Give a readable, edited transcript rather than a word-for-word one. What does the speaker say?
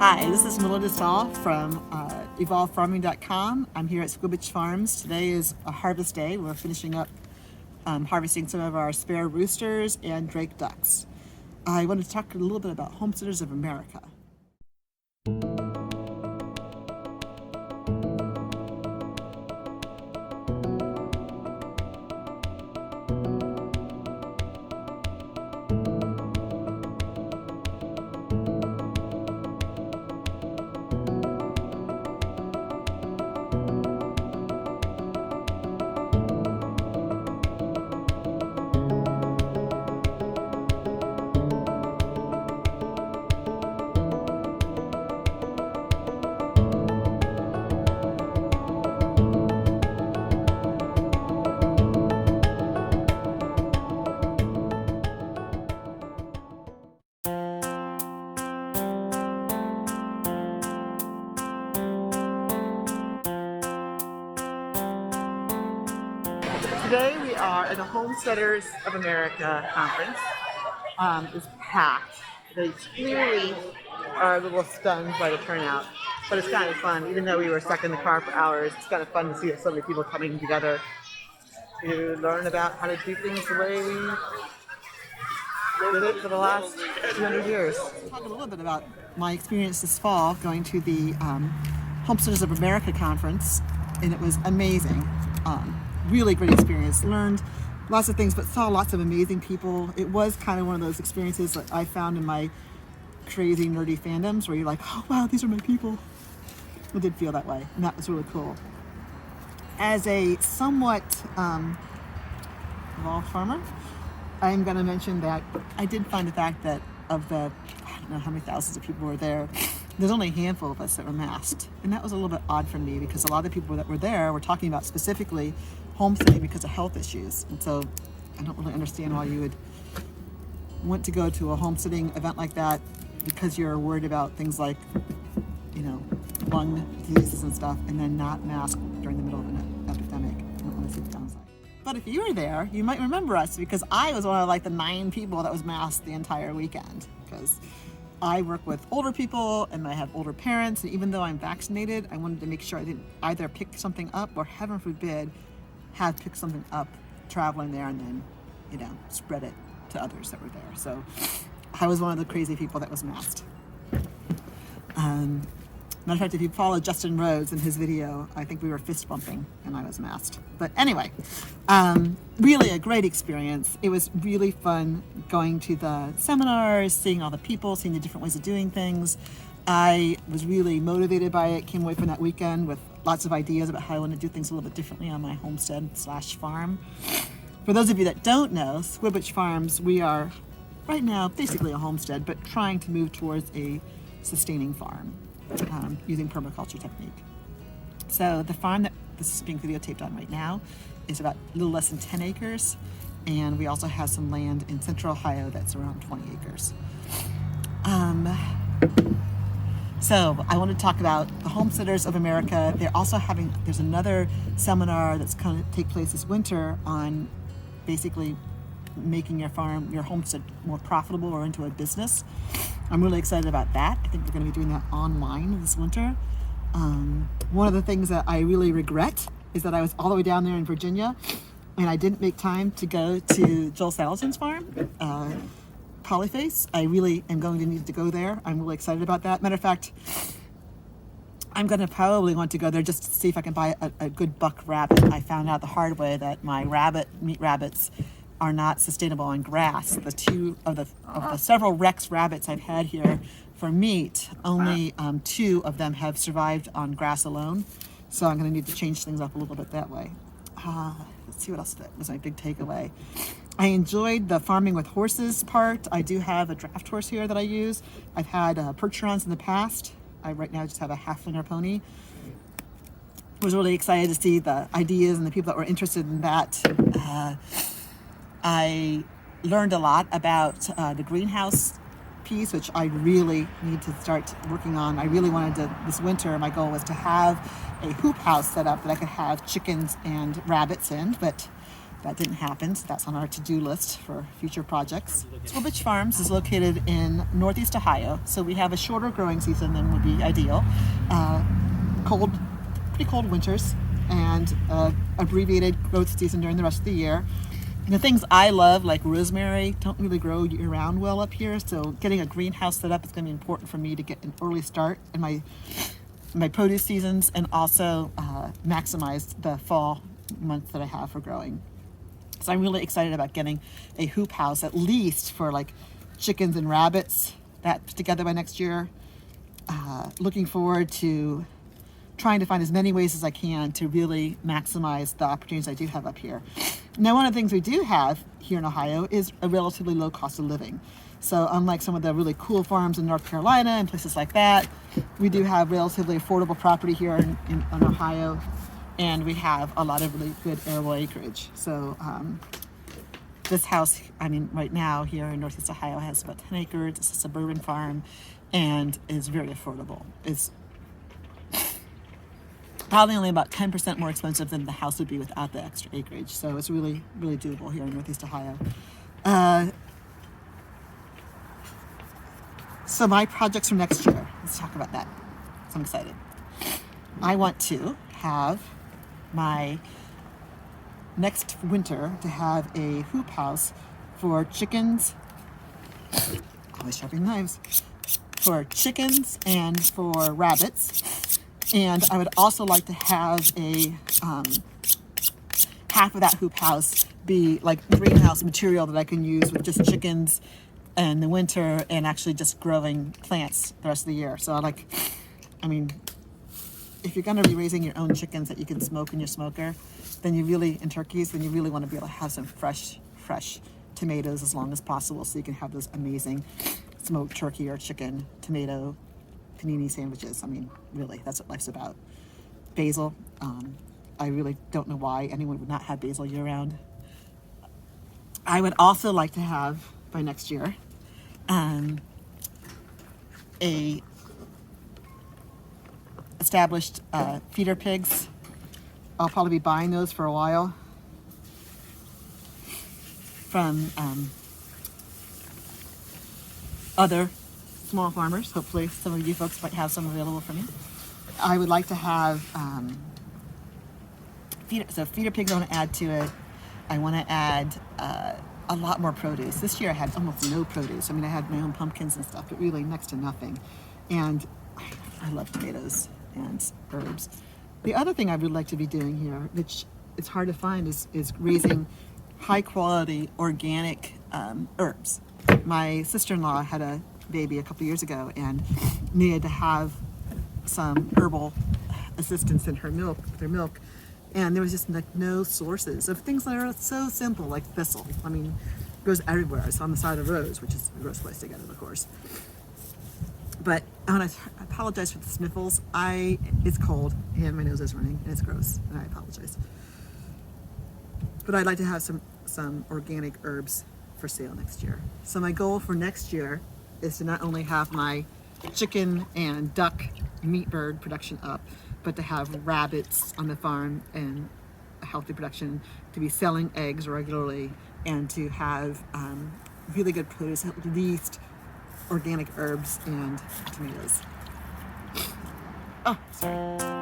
Hi, this is Melinda Stahl from evolvefarming.com. I'm here at Squibbage Farms. Today is a harvest day. We're finishing up harvesting some of our spare roosters and drake ducks. I wanted to talk a little bit about Homesteaders of America. Today we are at the Homesteaders of America conference. It's packed. They clearly are a little stunned by the turnout, but it's kind of fun. Even though we were stuck in the car for hours, it's kind of fun to see so many people coming together to learn about how to do things the way we did it for the last 200 years. I'll talk a little bit about my experience this fall going to the Homesteaders of America conference, and it was amazing. Really great experience. Learned lots of things, but saw lots of amazing people. It was kind of one of those experiences that I found in my crazy nerdy fandoms where you're like, oh wow, these are my people. It did feel that way, and that was really cool. As a somewhat evolved farmer, I'm going to mention that I did find the fact that of the, I don't know how many thousands of people were there, there's only a handful of us that were masked. And that was a little bit odd for me because a lot of the people that were there were talking about specifically homesteading because of health issues. And so I don't really understand why you would want to go to a homesteading event like that because you're worried about things like, lung diseases and stuff, and then not mask during the middle of an epidemic. I don't want to see the downside. But if you were there, you might remember us because I was one of the 9 people that was masked the entire weekend because I work with older people and I have older parents, and even though I'm vaccinated, I wanted to make sure I didn't either pick something up or, heaven forbid, have picked something up traveling there and then, spread it to others that were there. So I was one of the crazy people that was masked. Matter of fact, if you follow Justin Rhodes in his video, I think we were fist bumping and I was masked. But anyway, really a great experience. It was really fun going to the seminars, seeing all the people, seeing the different ways of doing things. I was really motivated by it, came away from that weekend with lots of ideas about how I want to do things a little bit differently on my homestead/farm. For those of you that don't know, Squibbage Farms, we are right now basically a homestead, but trying to move towards a sustaining farm. Using permaculture technique. So the farm that this is being videotaped on right now is about a little less than 10 acres, and we also have some land in central Ohio that's around 20 acres. So I want to talk about the Homesteaders of America. There's another seminar that's going to take place this winter on basically making your homestead more profitable or into a business. I'm really excited about that. I think we're going to be doing that online this winter. One of the things that I really regret is that I was all the way down there in Virginia and I didn't make time to go to Joel Salatin's farm, Polyface. I really am going to need to go there. I'm really excited about that. Matter of fact, I'm going to probably want to go there just to see if I can buy a good buck rabbit. I found out the hard way that my meat rabbits are not sustainable on grass. The two of the several Rex rabbits I've had here for meat, only 2 of them have survived on grass alone. So I'm going to need to change things up a little bit that way. Let's see what else was my big takeaway. I enjoyed the farming with horses part. I do have a draft horse here that I use. I've had Percherons in the past. I right now just have a Halflinger pony. Was really excited to see the ideas and the people that were interested in that. I learned a lot about the greenhouse piece, which I really need to start working on. I really wanted to, this winter, my goal was to have a hoop house set up that I could have chickens and rabbits in, but That didn't happen, so that's on our to-do list for future projects. Swibbage Farms is located in Northeast Ohio, so we have a shorter growing season than would be ideal. Pretty cold winters, and abbreviated growth season during the rest of the year. And the things I love, like rosemary, don't really grow year-round well up here, so getting a greenhouse set up is going to be important for me to get an early start in my produce seasons, and also maximize the fall months that I have for growing. So I'm really excited about getting a hoop house, at least for like chickens and rabbits, that together by next year. Looking forward to trying to find as many ways as I can to really maximize the opportunities I do have up here. Now, one of the things we do have here in Ohio is a relatively low cost of living. So unlike some of the really cool farms in North Carolina and places like that, we do have relatively affordable property here in Ohio. And we have a lot of really good arable acreage. So this house, right now here in Northeast Ohio, has about 10 acres. It's a suburban farm and is very affordable. It's probably only about 10% more expensive than the house would be without the extra acreage. So it's really, really doable here in Northeast Ohio. So my projects for next year, let's talk about that. So I'm excited. I want to have my next winter to have a hoop house for chickens. Always sharpening knives. For chickens and for rabbits. And I would also like to have a half of that hoop house be like greenhouse material that I can use with just chickens in the winter and actually just growing plants the rest of the year. So if you're going to be raising your own chickens that you can smoke in your smoker, and turkeys, then you really want to be able to have some fresh tomatoes as long as possible, so you can have those amazing smoked turkey or chicken tomato panini sandwiches. Really, that's what life's about. Basil. I really don't know why anyone would not have basil year round. I would also like to have, by next year, a established feeder pigs. I'll probably be buying those for a while from other small farmers. Hopefully some of you folks might have some available for me. I would like to have feeder pigs I want to add to it. I want to add a lot more produce. This year I had almost no produce. I had my own pumpkins and stuff, but really next to nothing. And I love tomatoes and herbs. The other thing I would like to be doing here, which it's hard to find, is raising high quality organic herbs. My sister-in-law had a baby a couple years ago and needed to have some herbal assistance in their milk, and there was just no sources of things that are so simple, like thistle. It goes everywhere. It's on the side of roads, which is a gross place to get it, of course. But I want to apologize for the sniffles. It's cold and my nose is running and it's gross, and I apologize. But I'd like to have some organic herbs for sale next year. So my goal for next year is to not only have my chicken and duck meat bird production up, but to have rabbits on the farm and a healthy production, to be selling eggs regularly, and to have really good produce, at least organic herbs and tomatoes. Oh, sorry.